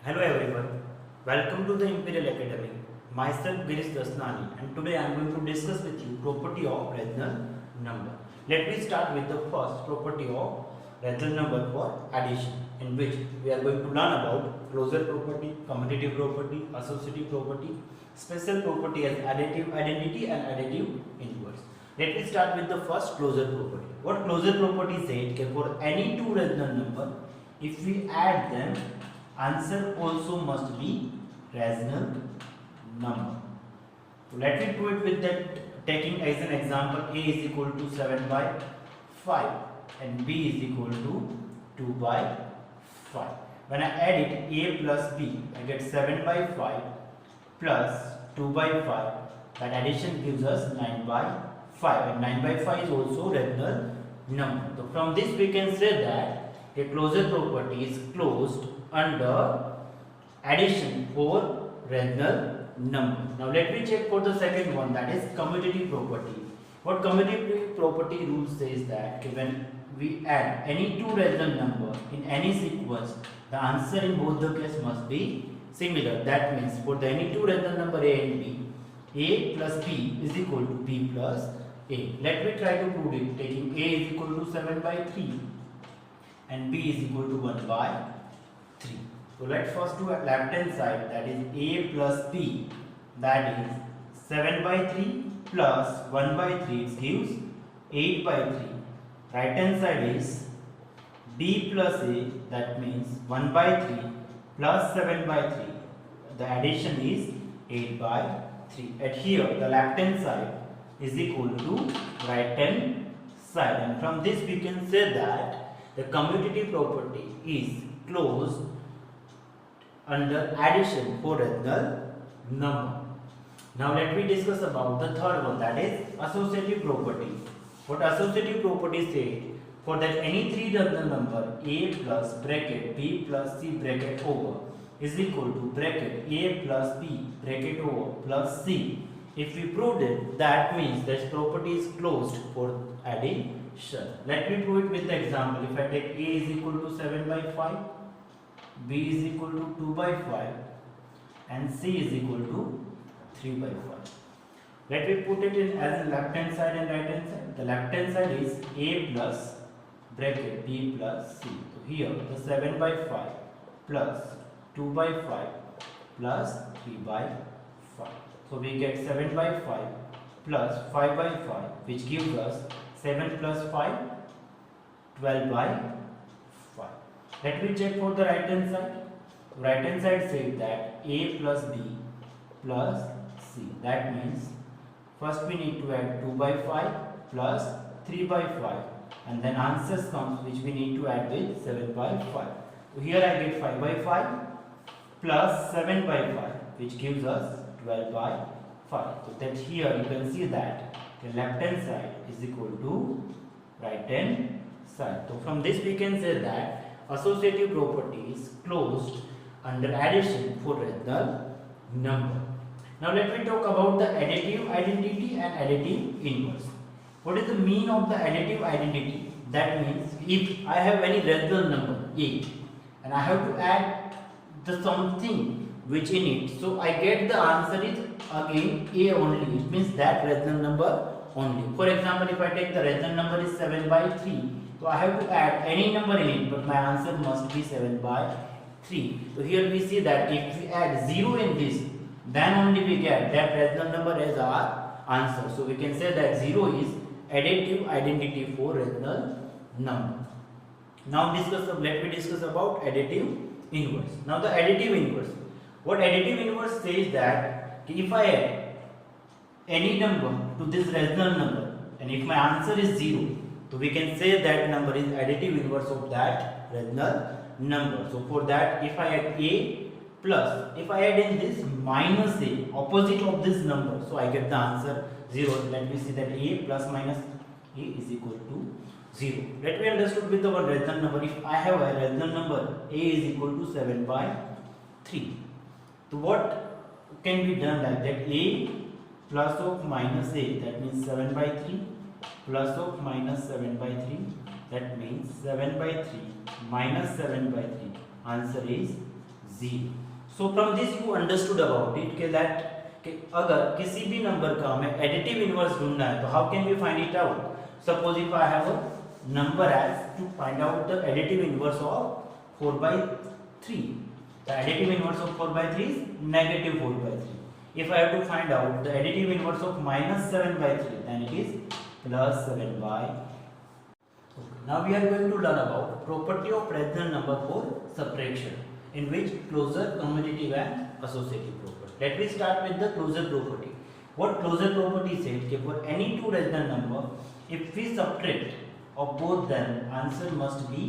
Hello everyone, welcome to the Imperial Academy. Myself Girish Dasnani and today I am going to discuss with you property of rational number. Let me start with the first property of rational number for addition, in which we are going to learn about closure property, commutative property, associative property, special property as additive identity and additive inverse. Let me start with the first closure property. What closure property said that for any two rational number, if we add them, answer also must be rational number. So let me do it with that, taking as an example a is equal to 7 by 5 and b is equal to 2 by 5. When I add it a plus b, I get 7 by 5 plus 2 by 5. That addition gives us 9 by 5 and 9 by 5 is also rational number. So from this we can say that a closure property is closed under addition for rational number. Now let me check for the second one, that is commutative property. What commutative property rule says that when we add any two rational number in any sequence, the answer in both the case must be similar. That means for the any two rational number a and b, a plus b is equal to b plus a. Let me try to prove it, taking a is equal to 7 by 3 and b is equal to 1 by 3. So let's first do at left hand side, that is a plus b, that is 7 by 3 plus 1 by 3, it gives 8 by 3. Right hand side is b plus a, that means 1 by 3 plus 7 by 3. The addition is 8 by 3. At here the left hand side is equal to right hand side, and from this we can say that the commutative property is closed under addition for rational number. Now let me discuss about the third one, that is associative property. What associative property said, for that any three rational number a plus bracket b plus c bracket over is equal to bracket a plus b bracket over plus c. If we proved it, that means this property is closed for addition. Let me prove it with the example. If I take a is equal to 7 by 5, b is equal to 2 by 5 and c is equal to 3 by 5. Let me put it in as left hand side and right hand side. The left hand side is a plus bracket b plus c. So here the 7 by 5 plus 2 by 5 plus 3 by 5. So we get 7 by 5 plus 5 by 5, which gives us 7 plus 5, 12 by 5. Let me check for the right hand side. Right hand side says that a plus b plus c. That means first we need to add 2 by 5 plus 3 by 5 and then answers comes which we need to add with 7 by 5. So here I get 5 by 5 plus 7 by 5, which gives us 12 by 5. So that here you can see that the left hand side is equal to right hand side. So from this we can say that associative property is closed under addition for rational number. Now let me talk about the additive identity and additive inverse. What is the mean of the additive identity? That means if I have any rational number a and I have to add the something which in it, so I get the answer is again a only. It means that rational number only. For example, if I take the rational number is 7 by 3, so I have to add any number in it, but my answer must be 7 by 3. So here we see that if we add 0 in this, then only we get that rational number as our answer. So we can say that 0 is additive identity for rational number. Now let me discuss about additive inverse. Now the additive inverse. What additive inverse says that if I add any number to this rational number and if my answer is 0, so we can say that number is additive inverse of that rational number. So for that, if I add a plus, if I add in this minus a, opposite of this number, so I get the answer 0. Let me see that a plus minus a is equal to 0. Let me understood with the one rational number. If I have a rational number a is equal to 7 by 3. So what can be done like that? A plus of minus a, that means 7 by 3 plus of minus 7 by 3, that means 7 by 3 minus 7 by 3, answer is 0. So from this you understood about it कि अगर किसी भी number का हमें additive inverse ढूंढना है तो how can we find it out. Suppose if I have a number as to find out the additive inverse of 4 by 3. The additive inverse of 4 by 3 is negative 4 by 3. If I have to find out the additive inverse of minus 7 by 3, then it is plus 7 by. Okay. Now we are going to learn about property of rational number for subtraction, in which closure, commutative and associative property. Let me start with the closure property. What closure property says that for any two rational number, if we subtract of both them, answer must be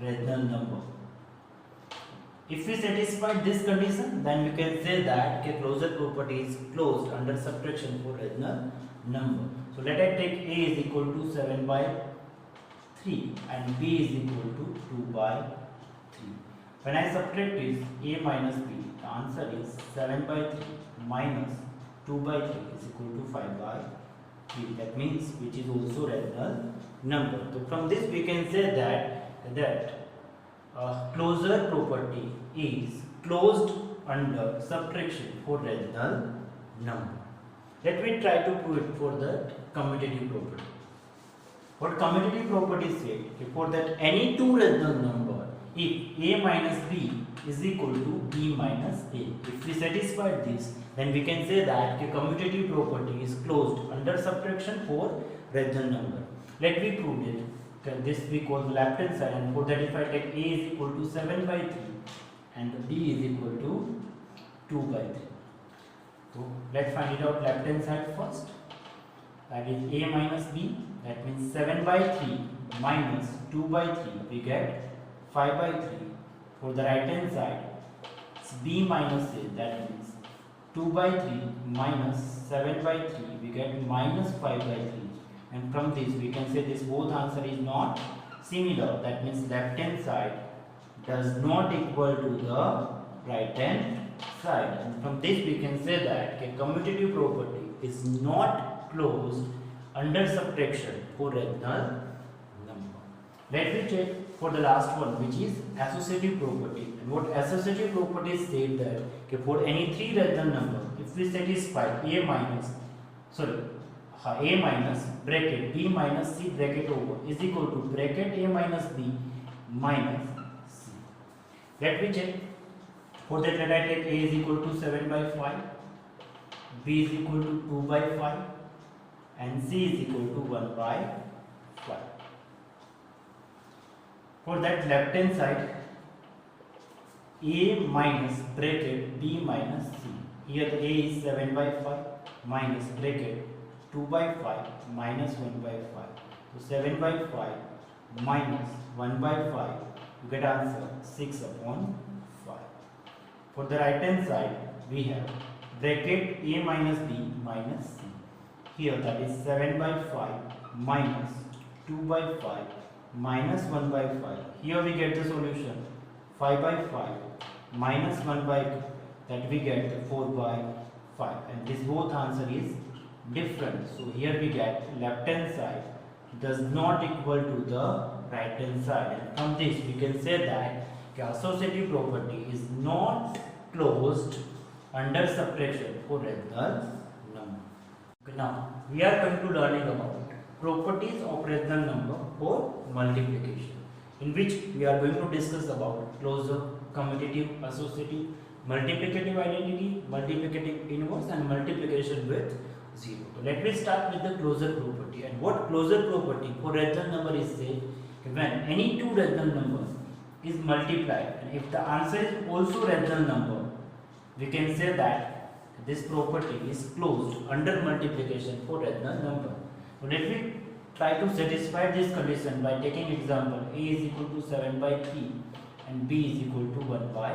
rational number. If we satisfy this condition, then we can say that the closure property is closed under subtraction for rational number. So let us take a is equal to 7 by 3 and b is equal to 2 by 3. When I subtract this a minus b, the answer is 7 by 3 minus 2 by 3 is equal to 5 by 3. That means which is also rational number. So from this we can say that closure property is closed under subtraction for rational number. Let me try to prove it for the commutative property. What commutative property says, for that any two rational number, if a minus b is equal to b minus a, if we satisfy this, then we can say that the commutative property is closed under subtraction for rational number. Let me prove it. This we call the left hand side, and for that if I take a is equal to 7 by 3 and b is equal to 2 by 3. So let's find it out left hand side first. That is a minus b, that means 7 by 3 minus 2 by 3, we get 5 by 3. For the right hand side, it's b minus a, that means 2 by 3 minus 7 by 3, we get minus 5 by 3. And from this we can say this both answer is not similar, that means left hand side does not equal to the right hand side, and from this we can say that a commutative property is not closed under subtraction for rational number. Let me check for the last one, which is associative property. And what associative property said that for any three rational number, if we satisfy a minus bracket b minus c bracket over is equal to bracket a minus b minus c. Let me check. For that, let I take a is equal to 7 by 5, b is equal to 2 by 5 and c is equal to 1 by 5. For that left hand side, a minus bracket b minus c. Here a is 7 by 5 minus bracket 2 by 5 minus 1 by 5. So 7 by 5 minus 1 by 5, you get answer 6 upon 5. For the right hand side, we have bracket a minus b minus c. Here that is 7 by 5 minus 2 by 5 minus 1 by 5. Here we get the solution 5 by 5 minus 1 by 2, that we get the 4 by 5, and this both answer is different. So here we get left hand side does not equal to the right hand side, and from this we can say that the associative property is not closed under subtraction for rational number. Okay, now we are going to learning about properties of rational number for multiplication, in which we are going to discuss about closure, commutative, associative, multiplicative identity, multiplicative inverse, and multiplication with 0. So let me start with the closure property. And what closure property for rational number is said, when any two rational numbers is multiplied, and if the answer is also rational number, we can say that this property is closed under multiplication for rational number. So let me try to satisfy this condition by taking example a is equal to 7 by 3 and b is equal to 1 by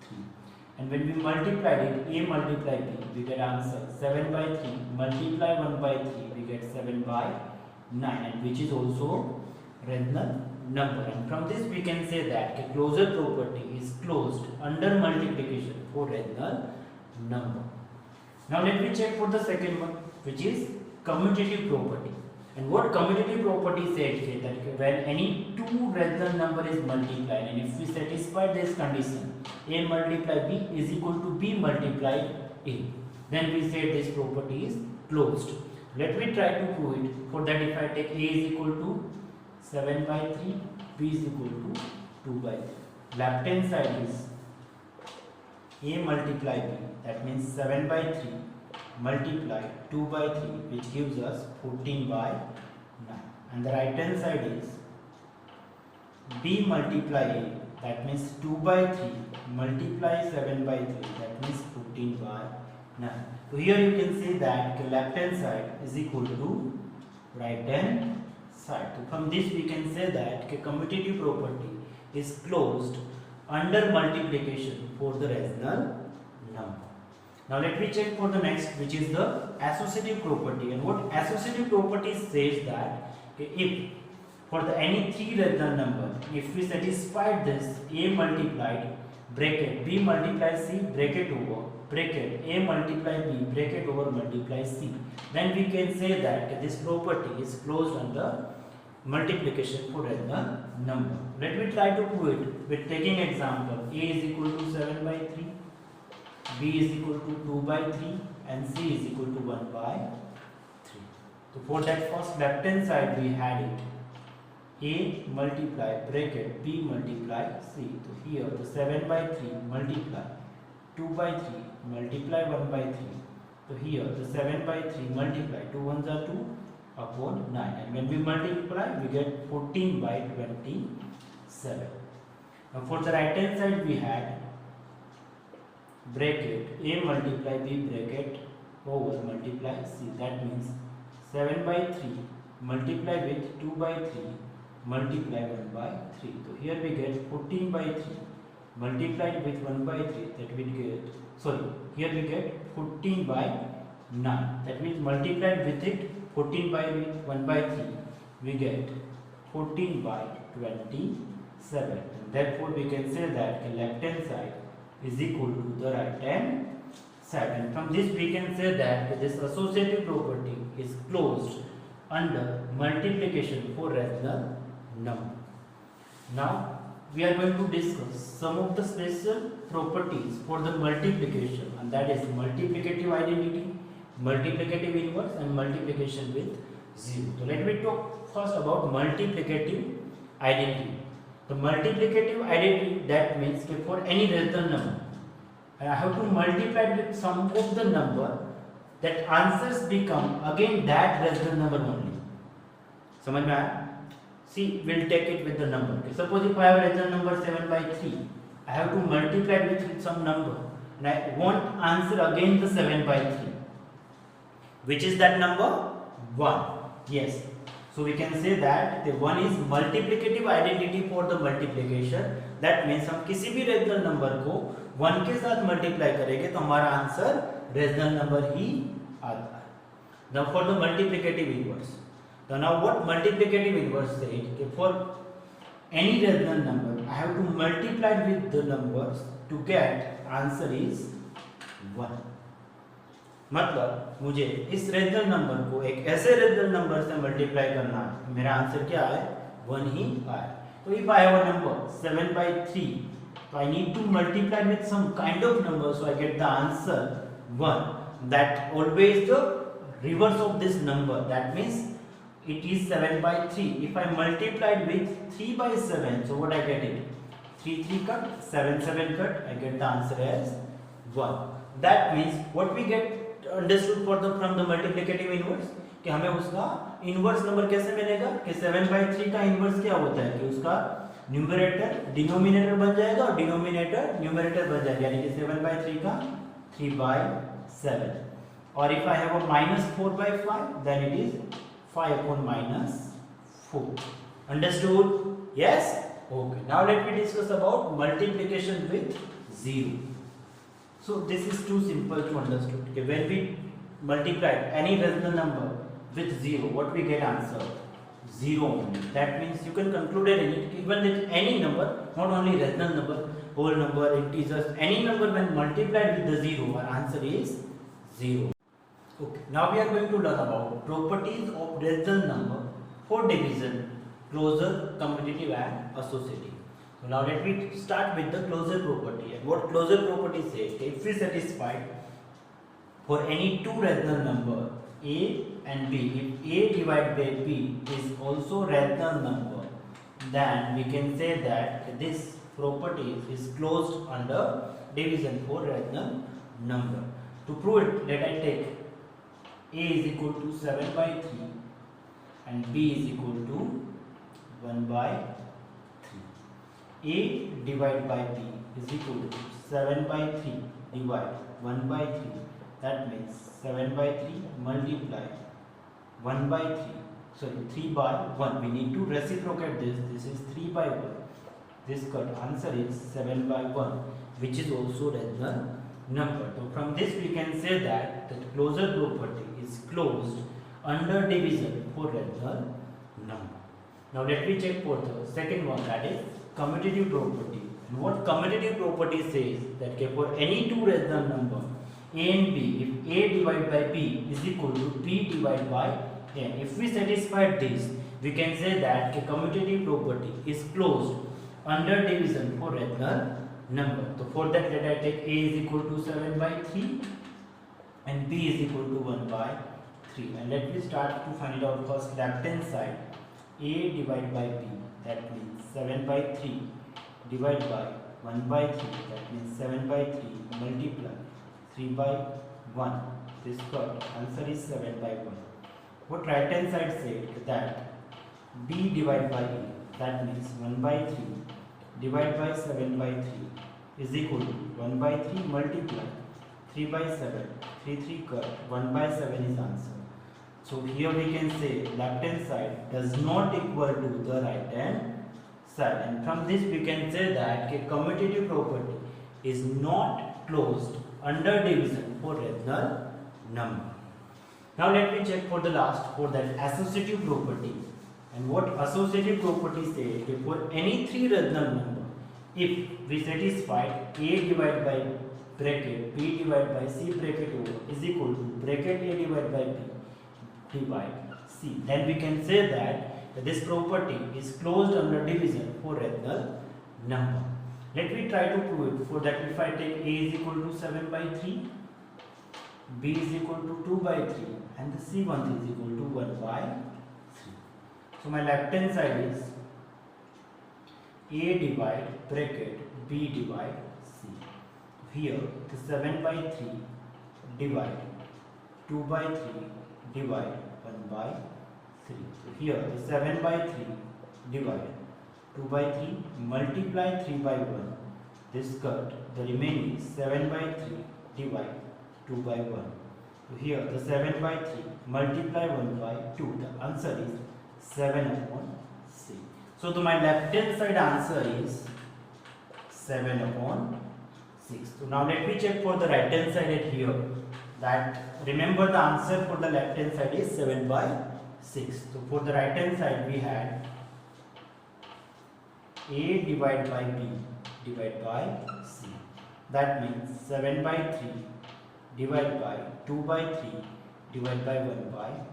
3. And when we multiply it, a multiply b, we get answer 7 by 3 multiply 1 by 3, we get 7 by 9, and which is also rational number. And from this we can say that the closure property is closed under multiplication for rational number. Now let me check for the second one, which is commutative property. And what commutative property says is that when any two rational number is multiplied, and if we satisfy this condition, a multiply b is equal to b multiply a, then we say this property is closed. Let me try to prove it. For that, if I take a is equal to 7 by 3, b is equal to 2 by 3. Left hand side is a multiply b, that means 7 by 3 multiply 2 by 3, which gives us 14 by 9. And the right hand side is b multiply a, that means 2 by 3 multiply 7 by 3, that means 14 by 9. So here you can see that the left hand side is equal to right hand side. So from this we can say that the commutative property is closed under multiplication for the rational number. Now let me check for the next, which is the associative property. And what associative property says that if for the any three rational number, if we satisfy this a multiplied bracket b multiply c bracket over bracket a multiply b bracket over multiply c, then we can say that this property is closed under multiplication for rational number. Let me try to prove it with taking example. A is equal to 7 by 3, b is equal to 2 by 3, and c is equal to 1 by 3. So for that first left hand side we had it a multiply bracket b multiply c. So here the 7 by 3 multiply 2 by 3 multiply 1 by 3. So here the 7 by 3 multiply 2 ones are 2 upon 9, and when we multiply we get 14 by 27. Now for the right hand side we had bracket a multiply b bracket over multiply c, that means 7 by 3 multiply with 2 by 3 multiply 1 by 3. So here we get 14 by 3 multiplied with 1 by 3, that we get, sorry, here we get 14 by 9, that means multiplied with it 14 by 1 by 3, we get 14 by 27. And therefore we can say that the left hand side is equal to the right hand side. And from this we can say that this associative property is closed under multiplication for rational number. Now we are going to discuss some of the special properties for the multiplication, and that is multiplicative identity, multiplicative inverse, and multiplication with 0. So let me talk first about multiplicative identity. The multiplicative identity, that means that for any rational number, I have to multiply with some of the number, that answers become again that rational number only. समझ में आया? See, we'll take it with the number. Suppose if I have a rational number 7 by 3, I have to multiply it with some number, and I want answer again the 7 by 3. Which is that number? 1. Yes. So we can say that the 1 is multiplicative identity for the multiplication. That means हम किसी भी rational number को 1 के साथ multiply करेंगे तो हमारा answer rational number ही आता है. Now for the multiplicative inverse. So now what multiplicative inverse said? For any rational number, I have to multiply with the numbers to get answer is 1. मतलब मुझे इस रेशनल नंबर को एक ऐसे rational number से multiply करना है, मेरा आंसर क्या है? 1 ही आए. तो if I have a number 7 by 3, so I need to multiply with some kind of number, so I get the answer 1. That always the reverse of this number, that means it is 7 by 3. If I multiplied with 3 by 7, so what I get it? 3 3 cut, 7 7 cut, I get the answer as 1. That means what we get understood for the from the multiplicative inverse, कि हमें उसका inverse number कैसे मिलेगा? कि 7 by 3 का inverse क्या होता है कि उसका न्यूमरेटर डिनोमिनेटर बन जाएगा और डिनोमिनेटर न्यूमरेटर बन जाएगा, यानी कि 7 by 3 का 3 by 7. और if I have a minus 4 by 5, then it is 5 upon minus 4. Understood? Yes? Okay. Now let me discuss about multiplication with 0. So this is too simple to understand. Okay, when we multiply any rational number with 0, what we get answer? 0 only. That means you can conclude it even with any number, not only rational number, whole number, integers, any number when multiplied with the 0, our answer is 0. Okay, now we are going to learn about properties of rational number for division, closure, commutative and associative. So now let me start with the closure property. And what closure property says, if we satisfy for any two rational number a and b, if a divided by b is also rational number, then we can say that this property is closed under division for rational number. To prove it, let I take a is equal to 7 by 3 and b is equal to 1 by 3. A divided by b is equal to 7 by 3 divide 1 by 3. That means 7 by 3 multiply 1 by 3. Sorry, 3 by 1. We need to reciprocate this. This is 3 by 1. This answer is 7 by 1, which is also rational number. So from this we can say that the closure property is closed under division for rational number. Now let me check for the second one, that is commutative property. And what commutative property says that okay, for any two rational number a and b, if a divided by b is equal to b divided by a, if we satisfy this, we can say that the commutative property is closed under division for rational number. So for that, let I take a is equal to 7 by 3 and b is equal to 1 by 3. And let me start to find it out first. Left hand side, a divided by b, that means 7 by 3 divided by 1 by 3, that means 7 by 3 multiply 3 by 1. This answer is 7 by 1. What right hand side said that b divided by a, that means 1 by 3 divided by 7 by 3 is equal to 1 by 3 multiply 3 by 7, 3 cut, 1 by 7 is answer. So here we can say left hand side does not equal to the right hand side, and from this we can say that a commutative property is not closed under division for rational number. Now let me check for the last, for that associative property. And what associative property says, if for any three rational number, if we satisfy a divided by bracket b divided by c bracket over is equal to bracket a divided by b divide c, then we can say that this property is closed under division for rational number. Let me try to prove it. For that, if I take a is equal to 7 by 3, b is equal to 2 by 3 and the c1 is equal to 1 by 3. So my left hand side is a divide bracket b divide c. Here the 7 by 3 divide 2 by 3 divide 1 by 3. So here the 7 by 3 divide 2 by 3 multiply 3 by 1. This cut the remaining 7 by 3 divide 2 by 1. So here the 7 by 3 multiply 1 by 2. The answer is 7 upon 6. So to my left hand side answer is 7 upon 6. So now let me check for the right hand side at here. That remember the answer for the left hand side is 7 by 6. So for the right hand side we had a divided by b divided by c. That means 7 by 3 divided by 2 by 3 divided by 1 by 3.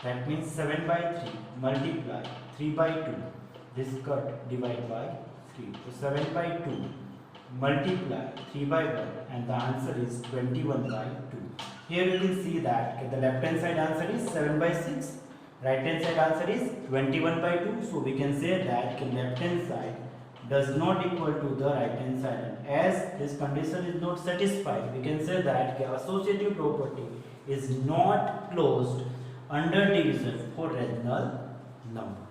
That means 7 by 3 multiply 3 by 2. This cut divide by 3. So 7 by 2 multiply 3 by 1 and the answer is 21 by 2. Here you can see that the left hand side answer is 7 by 6. Right hand side answer is 21 by 2. So we can say that the left hand side does not equal to the right hand side. And as this condition is not satisfied, we can say that the associative property is not closed under division for rational number.